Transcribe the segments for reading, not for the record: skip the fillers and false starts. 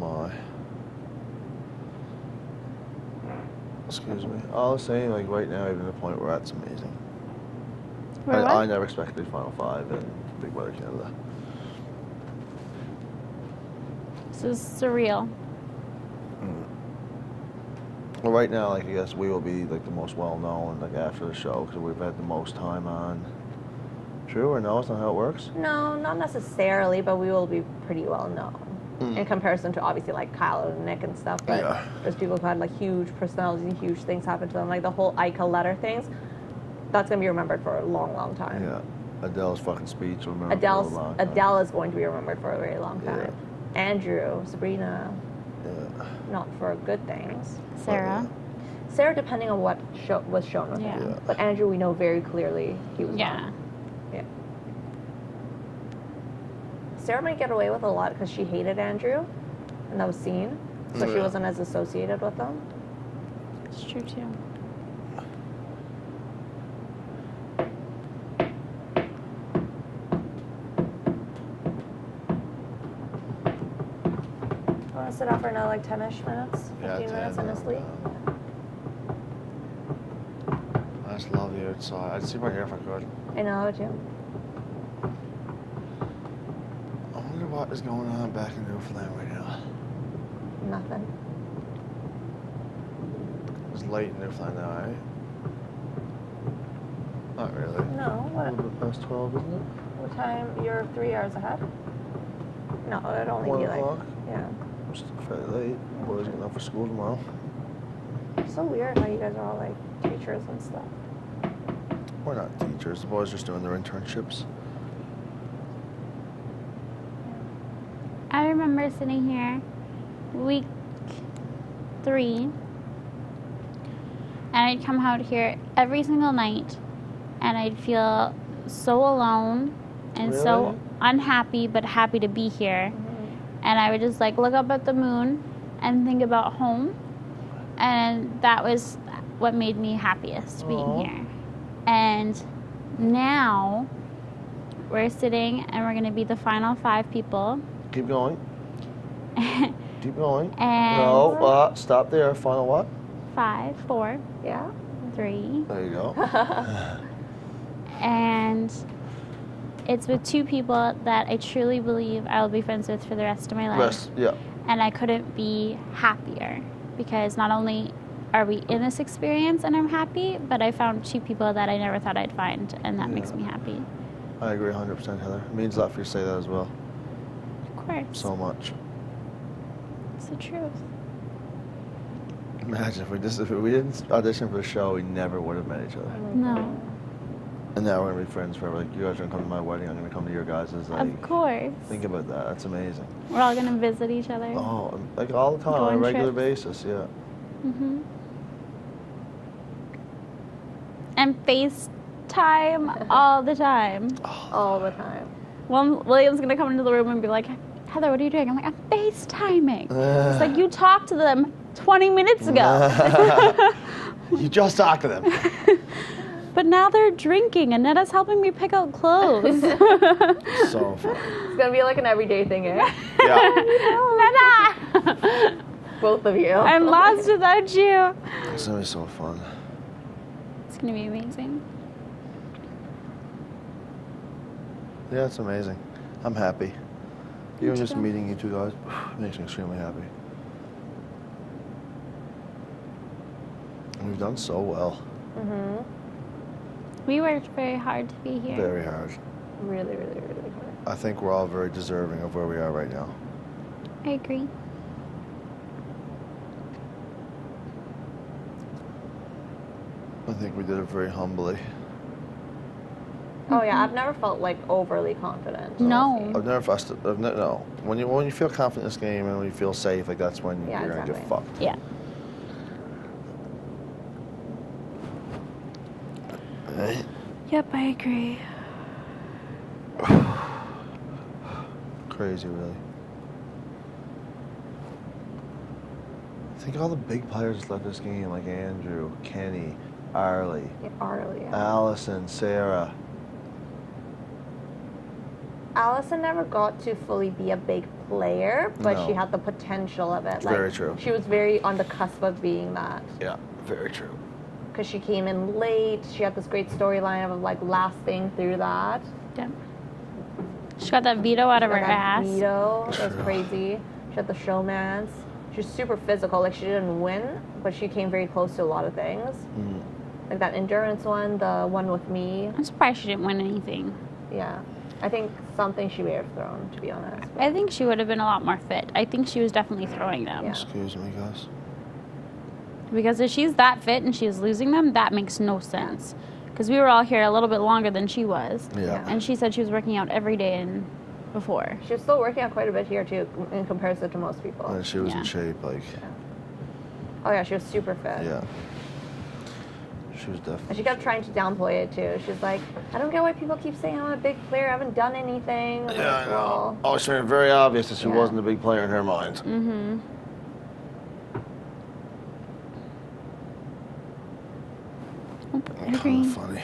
my. Excuse me. I was saying, like, right now, even the point where that's amazing. I never expected Final Five in Big Brother Canada. This is surreal. Well, right now, like, I guess we will be, like, the most well-known, like, after the show, because we've had the most time on. True or no? It's not how it works? No, not necessarily, but we will be pretty well known. In comparison to, obviously, like, Kyle and Nick and stuff. But there's people who had, like, huge personalities and huge things happen to them. Like, the whole Ica letter things, that's going to be remembered for a long, long time. Yeah. Adele's fucking speech will remember for a long time. Adele is going to be remembered for a very long time. Yeah. Andrew, Sabrina. Yeah. Not for good things. Sarah. Sarah, depending on what was shown with him. Yeah. But Andrew, we know very clearly he was Yeah. Yeah. Sarah might get away with a lot because she hated Andrew, and that was seen, so she wasn't as associated with them. It's true, too. Want to sit out for another, like, 10-ish minutes? 15 minutes and sleep? I just love the outside. I'd see my hair if I could. I know, too. I wonder what is going on back in Newfoundland right now. Nothing. It's late in Newfoundland now, right? Not really. No, A what? little bit past 12, isn't it? What time? You're 3 hours ahead? No, it'd only 1 be like... o'clock? Yeah. I'm still fairly late. Boys getting up for school tomorrow. It's so weird how you guys are all, like, teachers and stuff. We're not teachers. The boys are just doing their internships. I remember sitting here week 3, and I'd come out here every single night, and I'd feel so alone and so unhappy, but happy to be here. And I would just, like, look up at the moon and think about home, and that was what made me happiest being here. And now we're sitting, and we're going to be the final 5 people. Keep going. Keep going. And no, stop there. Final what? 5, 4, Yeah? 3. There you go. And it's with 2 people that I truly believe I will be friends with for the rest of my life. Yeah. And I couldn't be happier, because not only are we in this experience and I'm happy, but I found 2 people that I never thought I'd find, and that makes me happy. I agree 100%, Heather. It means a lot for you to say that as well. Of course. So much. It's the truth. Imagine if we didn't audition for the show, we never would have met each other. No. And now we're going to be friends forever. Like, you guys are going to come to my wedding, I'm going to come to your guys'. Like, Of course. Think about that. That's amazing. We're all going to visit each other. Oh, like all the time, Go on a on regular trips. basis, yeah. Mm-hmm. And FaceTime all the time. All the time. William's going to come into the room and be like, Heather, what are you doing? I'm like, I'm FaceTiming. It's like, you talked to them 20 minutes ago. You just talked to them. But now they're drinking, and Netta's helping me pick out clothes. So funny. It's going to be like an everyday thing, eh? Yeah. Netta! Both of you. I'm lost without you. It's going to be so fun. It's going to be amazing. Yeah, it's amazing. I'm happy. Even just too. meeting you 2 guys makes me extremely happy. And we've done so well. Mm-hmm. We worked very hard to be here. Very hard. Really, really, really hard. I think we're all very deserving of where we are right now. I agree. I think we did it very humbly. Oh, yeah, I've never felt, like, overly confident. No. No. When you feel confident in this game and when you feel safe, like, that's when Yeah, you're going to get exactly. fucked. Yeah. Right? Yep, I agree. Crazy, really. Think of all the big players that left this game, like Andrew, Kenny, Arlie, Yeah, Arlie, yeah. Allison, Sarah. Allison never got to fully be a big player, but she had the potential of it. Very true. She was very on the cusp of being that. Yeah, very true. Because she came in late. She had this great storyline of like lasting through that. Yeah. She got that veto out of her ass. Veto. That was crazy. She had the showmance. She was super physical. Like, she didn't win, but she came very close to a lot of things. Mm. Like that endurance one, the one with me. I'm surprised she didn't win anything. Yeah. I think something she may have thrown, to be honest. I think she would have been a lot more fit. I think she was definitely throwing them. Yeah. Excuse me, guys. Because if she's that fit and she's losing them, that makes no sense. Because we were all here a little bit longer than she was. Yeah. And she said she was working out every day and before. She was still working out quite a bit here, too, in comparison to most people. And she was in shape, like... Yeah. Oh, yeah, she was super fit. Yeah. She was definitely... And she kept trying to downplay it, too. She's like, I don't get why people keep saying I'm a big player. I haven't done anything. Yeah, I know. Oh, it's very obvious that she wasn't a big player in her mind. Mm-hmm. Kind of funny.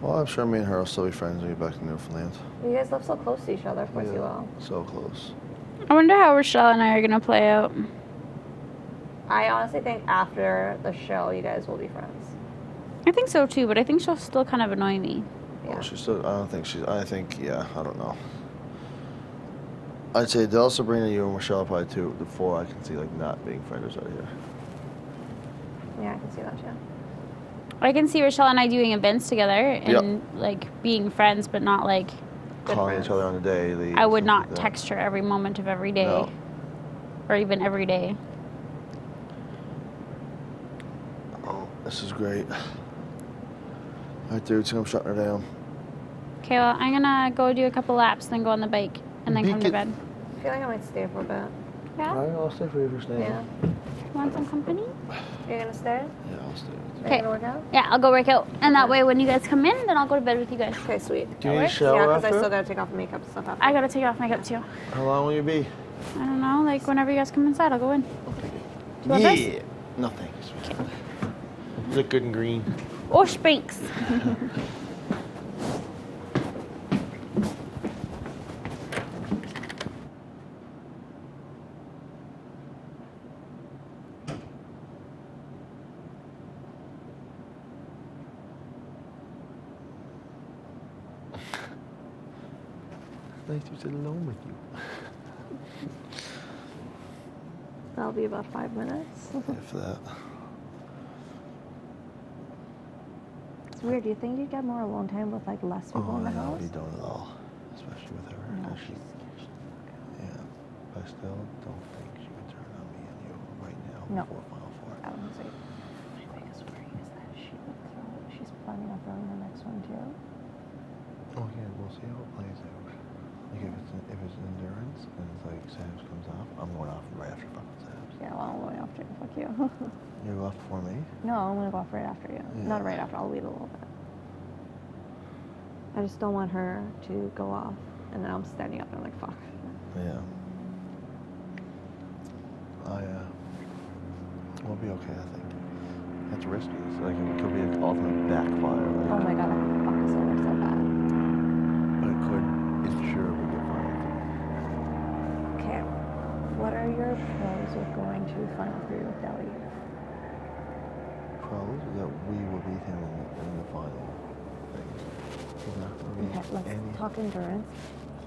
Well, I'm sure me and her will still be friends when we get back to Newfoundland. You guys live so close to each other, of course you will. So close. I wonder how Rochelle and I are going to play out. I honestly think after the show, you guys will be friends. I think so too, but I think she'll still kind of annoy me. Yeah. Well, I don't know. I'd say Del, Sabrina, you, and Rochelle probably two. The four I can see like not being friends out here. Yeah, I can see that too. I can see Rochelle and I doing events together and like being friends, but not like calling each other on the daily. I would not text her every moment of every day, or even every day. Oh, this is great. All right, dude, so I'm shutting her down. Okay, well, I'm gonna go do a couple laps, then go on the bike, and then come to bed. I feel like I might stay for a bit. Yeah? All right, I'll stay for you for staying. Yeah. You want some company? Are you gonna stay? Yeah, I'll stay with you. Okay. Are you gonna work out? Yeah, I'll go work out. And that way, when you guys come in, then I'll go to bed with you guys. Okay, sweet. Do you need a shower Yeah, because I after? still gotta take off makeup and stuff after. I gotta take off makeup too. How long will you be? I don't know, like whenever you guys come inside, I'll go in. Okay. Do you want this? No, thanks. You look good and green. Oh, Spinks. Nice to sit alone with you. That'll be about 5 minutes. If that. It's weird. Do you think you'd get more alone time with like less people in the house? You don't at all. Especially with her. No, Yeah. But I still don't think she would turn on me and you right now before Final Four. I wouldn't say. My biggest worry is that she's planning on throwing the next one too. Oh yeah, we'll see how it plays out. Like if it's endurance and it's like Sam's comes off, I'm going off right after fucking Sam's. Yeah, well, I'm going after you. Fuck you. You go off before me? No, I'm gonna go off right after you. Yeah. Not right after. I'll wait a little bit. I just don't want her to go off, and then I'm standing up and I'm like, fuck. Yeah. We'll be okay, I think. It's risky. It's like it could be an ultimate backfire. Like, Oh my god, I fuck this over so bad. but it could ensure we get Final Okay, what are your pros with going to Final Three with Delhi? Pros is that we will beat him in the final thing. He's not going to Okay, let's talk endurance.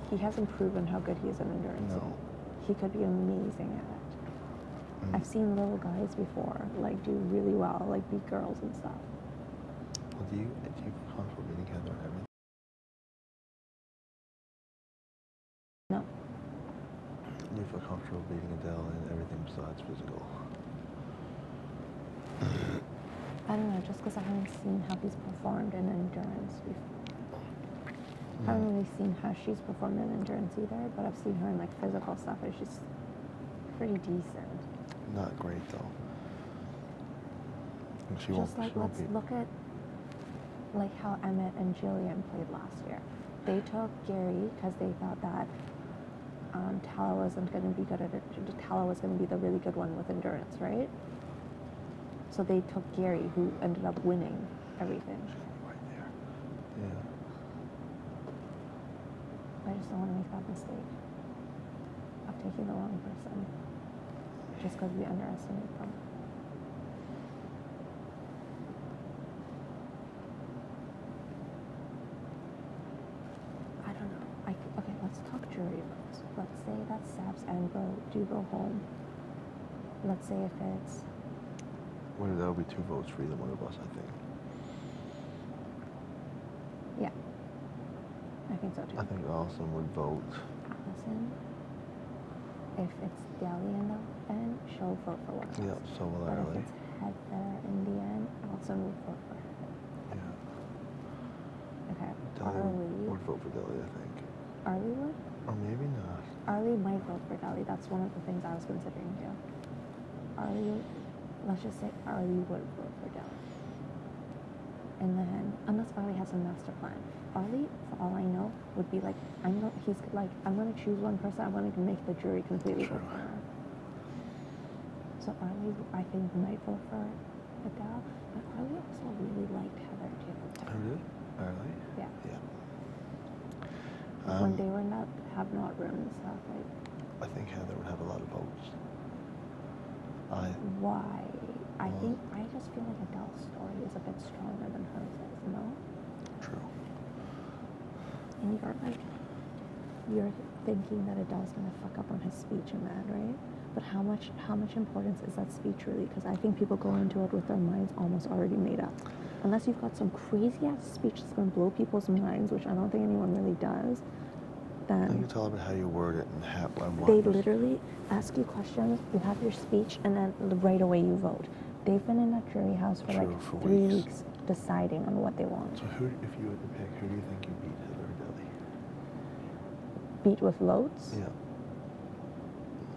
He hasn't proven how good he is at endurance. No. He could be amazing at it. I've seen little guys before, like, do really well, like, beat girls and stuff. Well, do you feel comfortable being together and everything? No. Do you feel comfortable beating Adele and everything besides physical? I don't know, just because I haven't seen how he's performed in endurance before. I haven't really seen how she's performed in endurance either, but I've seen her in, like, physical stuff, and she's pretty decent. Not great, though. And she Just like, let's look at like how Emmett and Jillian played last year. They took Gary because they thought that Tala wasn't going to be good at it. Tala was going to be the really good one with endurance, right? So they took Gary, who ended up winning everything. Right there. Yeah. I just don't want to make that mistake of taking the wrong person just because we underestimate them. I don't know. Okay, let's talk jury votes. Let's say that Sabs and Bro do go home. Let's say if it's... Well, that would be 2 votes for either one of us, I think. Yeah. I think so too. I think Allison would vote. Allison? If it's Deli in the end, she'll vote for one of us. Yeah, so will But Arlie. if it's Heather in the end, Allison will vote for her. Yeah. Okay. Deli Arlie. would vote for Deli, I think. Arlie would? Or maybe not. Arlie might vote for Deli. That's one of the things I was considering too. Arlie, let's just say Arlie would vote for Deli. And then, unless Arlie has a master plan. Arlie, for all I know, would be like, I'm gonna choose one person, I'm gonna make the jury completely vote for her. So Arlie, I think, might vote for Adele, but Arlie also really liked Heather too. Who did? Arlie? Yeah. Yeah. When they were not room and stuff, like. I think Heather would have a lot of votes. Why? I just feel like Adele's story is a bit stronger than hers is, no? True. And you're thinking that Adele's gonna fuck up on his speech in that, right? But how much importance is that speech really? Because I think people go into it with their minds almost already made up. Unless you've got some crazy ass speech that's gonna blow people's minds, which I don't think anyone really does. Then I think it's all about how you word it and what. They literally ask you questions, you have your speech, and then right away you vote. They've been in that jury house for 3 weeks deciding on what they want. So if you had to pick, who do you think you beat, Heather or Deli? Beat with votes? Yeah.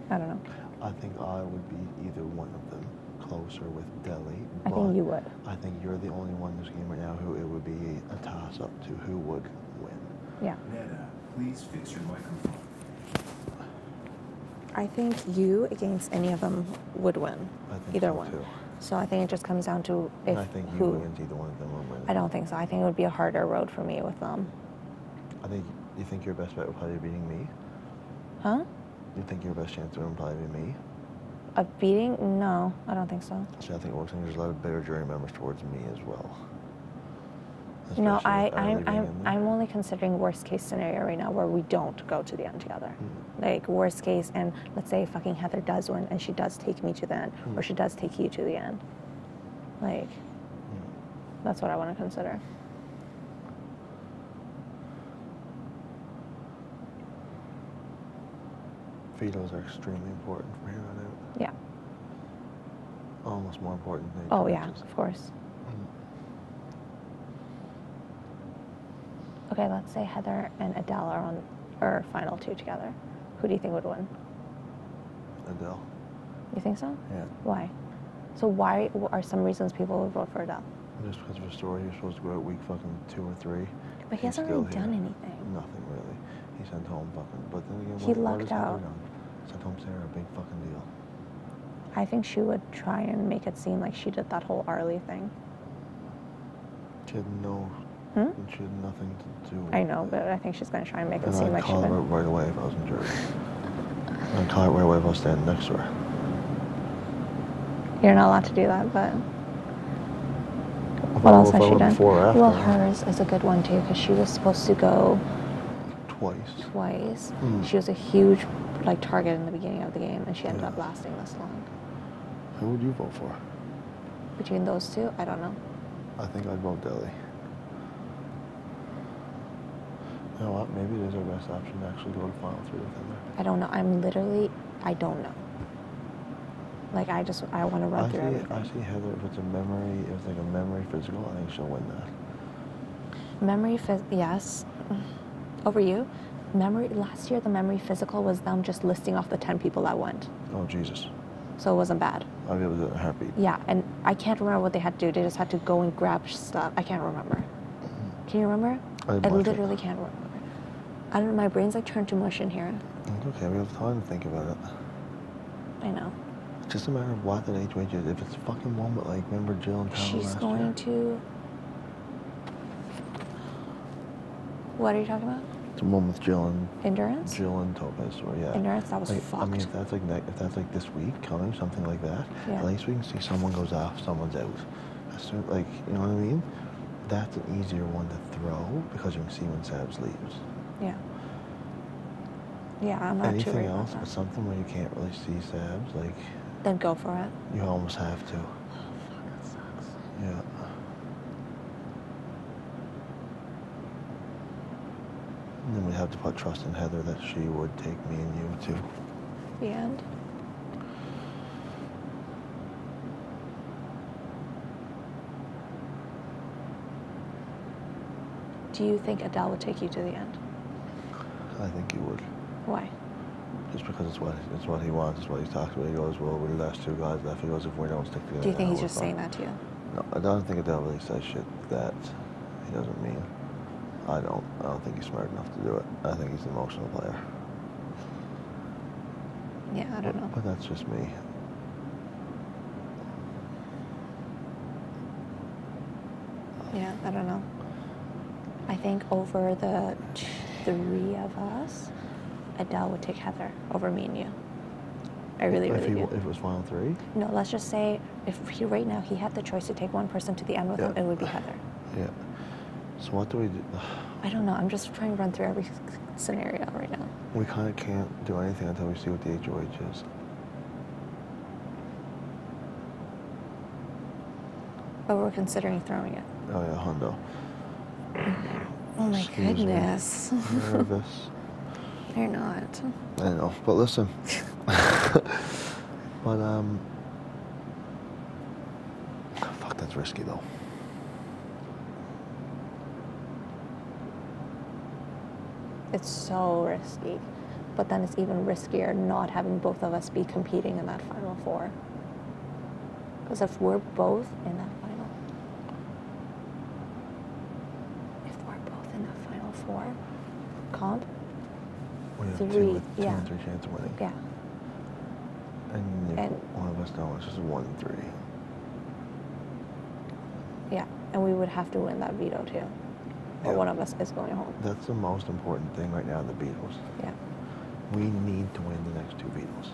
I don't know. I think I would beat either one of them closer with Deli. I think you would. I think you're the only one in this game right now who it would be a toss-up to who would win. Yeah. Netta, please fix your microphone. I think you against any of them would win. I think either so one. Too. So I think it just comes down to if I think who. you against either one of them would win. I don't think so. I think it would be a harder road for me with them. You think your best bet would probably be beating me? Huh? You think your best chance would probably be me? A beating? No, I don't think so. See, I think there's a lot of better jury members towards me as well. No, Especially with Arlie being in there. I'm only considering worst case scenario right now where we don't go to the end together. Like worst case, and let's say fucking Heather does win and she does take me to the end, or she does take you to the end. Like, that's what I want to consider. Vetoes are extremely important from here on out. Yeah. Almost more important than Oh yeah, of course. Okay, let's say Heather and Adele are on our final 2 together. Who do you think would win? Adele. You think so? Yeah. Why? So why are some reasons people would vote for Adele? Just because of a story, you're supposed to go out week fucking 2 or 3. But he hasn't really done anything. Nothing really. He sent home fucking. But then again, He what lucked has Heather out. done? Sent home Sarah, a big fucking deal. I think she would try and make it seem like she did that whole Arlie thing. She had She had nothing to do with I know, it. but I think she's going to try and make it And seem I'd like she call did. her out right away if I was in jury. I'd call her right away if I was standing next to her. You're not allowed to do that, but what else has she done? Before or after? Well, hers is a good one too because she was supposed to go Twice. She was a huge target in the beginning of the game, and she ended up lasting this long. Who would you vote for? Between those 2, I don't know. I think I'd vote Deli. You know what? Maybe it is our best option to actually go to final 3 with Heather. I don't know. I don't know. I want to run through everything. I see Heather, if it's a memory physical, I think she'll win that. Yes. Over you. Last year, the memory physical was them just listing off the 10 people that went. Oh, Jesus. So it wasn't bad. I'd be able to do it in a heartbeat. Yeah, and I can't remember what they had to do. They just had to go and grab stuff. I can't remember. Can you remember? I literally can't remember. I don't know, my brain's turned to mush in here. It's okay, we have time to think about it. I know. It's just a matter of what that HOH is. If it's fucking one with, remember Jill and Tyler She's last going year? to... What are you talking about? The one with Jill and Endurance? Jill and Topaz, or yeah. Endurance, that was like, fucked. I mean, if that's like this week coming, something like that, at least we can see someone goes off, someone's out. Like, you know what I mean? That's an easier one to throw because you can see when Sabs leaves. Yeah. Yeah, I'm not Anything too worried else, about but that. something where you can't really see Sabs, like... Then go for it. You almost have to. Oh, fuck, that sucks. Yeah. And then we'd have to put trust in Heather that she would take me and you too. The end. Do you think Adele would take you to the end? I think he would. Why? Just because it's what he wants, it's what he's talked about. He goes, well, we're the last two guys left. He goes, if we don't stick together. Do you think now, he's we're just fine. saying that to you? No, I don't think Adele really says shit that he doesn't mean. I don't think he's smart enough to do it. I think he's an emotional player. Yeah, I don't know. But that's just me. Yeah, I don't know. I think over the three of us, Adele would take Heather over me and you. I really do. If it was final three? No, let's just say if he right now he had the choice to take one person to the end with him, it would be Heather. Yeah. So what do we do? I don't know. I'm just trying to run through every scenario right now. We kind of can't do anything until we see what the HOH is. But we're considering throwing it. Oh yeah, Hondo. Oh my Excuse goodness. Me. I'm nervous. You're not. I know, but listen. But fuck, that's risky though. It's so risky. But then it's even riskier not having both of us be competing in that Final Four. Because if we're both in that Final Four comp, We have three, two yeah. and three chance of winning. Yeah. And if And- one of us don't, it's just 1-3. Yeah. And we would have to win that veto too. Or Yeah. one of us is going home. That's the most important thing right now, the Beatles. Yeah. We need to win the next two Beatles.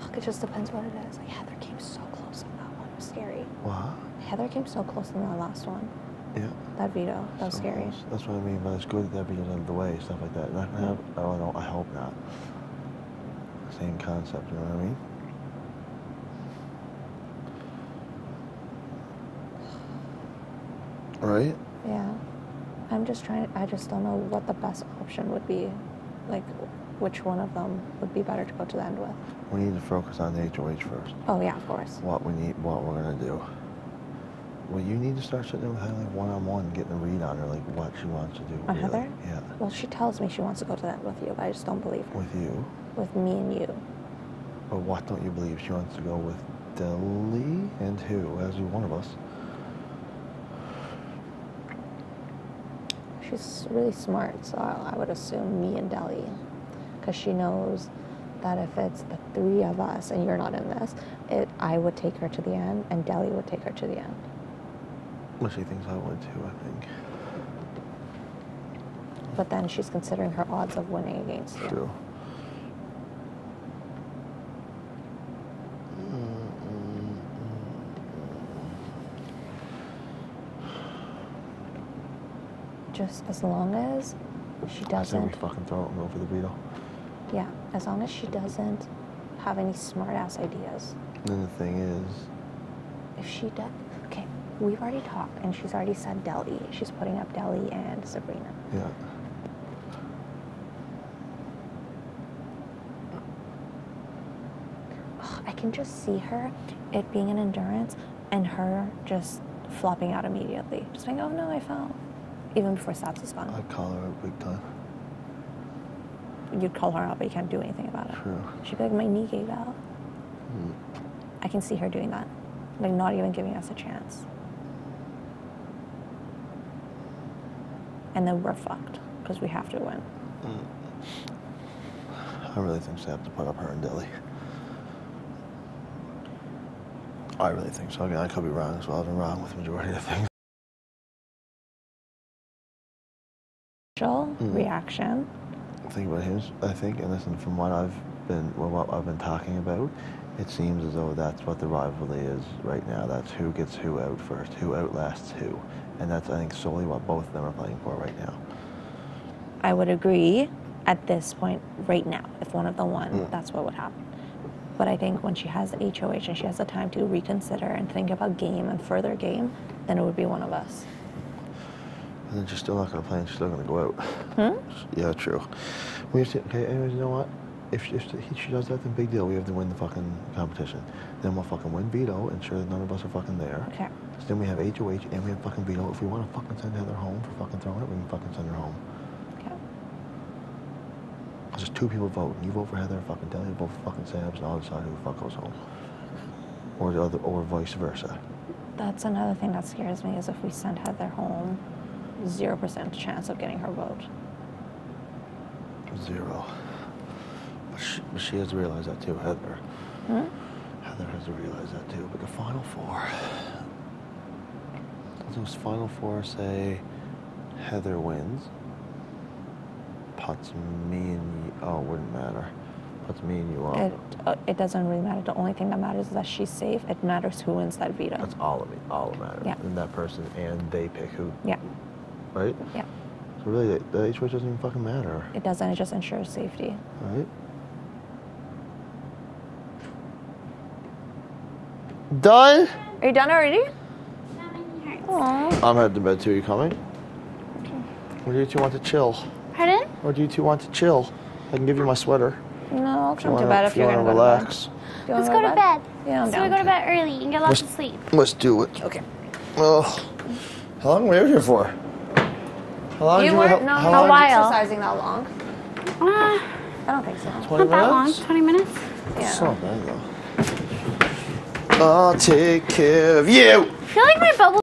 Fuck, it just depends what it is. Like Heather came so close on that one. It was scary. What? Heather came so close on that last one. Yeah. That veto. That was So scary. close. That's what I mean, but it's good that Beatles out of the way, stuff like that. Not gonna have, I hope not. Same concept, you know what I mean? Right? Yeah. I just don't know what the best option would be. Like, which one of them would be better to go to the end with. We need to focus on the HOH first. Oh, yeah, of course. What we're gonna do. Well, you need to start sitting with her like one-on-one, getting a read on her, like what she wants to do. On really. Heather? Yeah. Well, she tells me she wants to go to the end with you, but I just don't believe her. With you. With me and you. But what don't you believe? She wants to go with Deli and who? As one of us. She's really smart, so I would assume me and Deli. Because she knows that if it's the three of us and you're not in this, I would take her to the end and Deli would take her to the end. Well, she thinks I would too, I think. But then she's considering her odds of winning against you. True. Just as long as she I say we doesn't, fucking throw it and go for the Beetle. yeah, as long as she doesn't have any smart ass ideas. And then the thing is, If she does, okay, we've already talked and she's already said Deli. She's putting up Deli and Sabrina. yeah. Ugh, I can just see her, it being an endurance, and her just flopping out immediately. Just being, oh no, I fell. Even before Stats is gone. I'd call her out big time. You'd call her out, but you can't do anything about it. True. She'd be like, my knee gave out. I can see her doing that. Like, not even giving us a chance. And then we're fucked, because we have to win. I really think they have to put up her and Deli. I really think so. Again, I could be wrong as well. I've been wrong with the majority of things. reaction. Think about him. I think, and listen, from what I've been talking about, it seems as though that's what the rivalry is right now. That's who gets who out first, who outlasts who, and that's, I think, solely what both of them are playing for right now. I would agree at this point right now. If one of them won, that's what would happen. But I think when she has the HOH and she has the time to reconsider and think about game and further game, then it would be one of us. And then she's still not going to play and she's still going to go out. Yeah, true. Okay, anyways, you know what? If she does that, then big deal. We have to win the fucking competition. Then we'll fucking win veto, ensure that none of us are fucking there. Okay. So then we have HOH and we have fucking veto. If we want to fucking send Heather home for fucking throwing it, we can fucking send her home. Okay. Because there's 2 people voting. You vote for Heather, fucking Deli, vote for fucking Sabs, and I'll decide who the fuck goes home. Or vice versa. That's another thing that scares me is if we send Heather home, 0% chance of getting her vote. 0. But she has to realize that too, Heather. Heather has to realize that too. But the Final Four, those Final Four say Heather wins, puts me and you, it wouldn't matter. Puts me and you up. It doesn't really matter. The only thing that matters is that she's safe. It matters who wins that veto. That's all of it. All that matters. Yeah. And that person, and they pick who. Yeah. Right? Yeah. So really, the HOH doesn't even fucking matter. It doesn't. It just ensures safety. Right? Done? Are you done already? Aww. I'm heading to bed too. Are you coming? Or do you two want to chill? Pardon? Or do you two want to chill? I can give you my sweater. No, I'll come to bed if you're going to relax. Let's go to bed. Yeah, I'm so we down. go to bed early and get lots of sleep. Let's do it. Okay. Oh, how long were we out here for? How long You did weren't a while. exercising that long. Uh, I don't think so. 20 not that long. minutes? 20 minutes. Yeah. It's not bad though. I'll take care of you. I feel like my bubble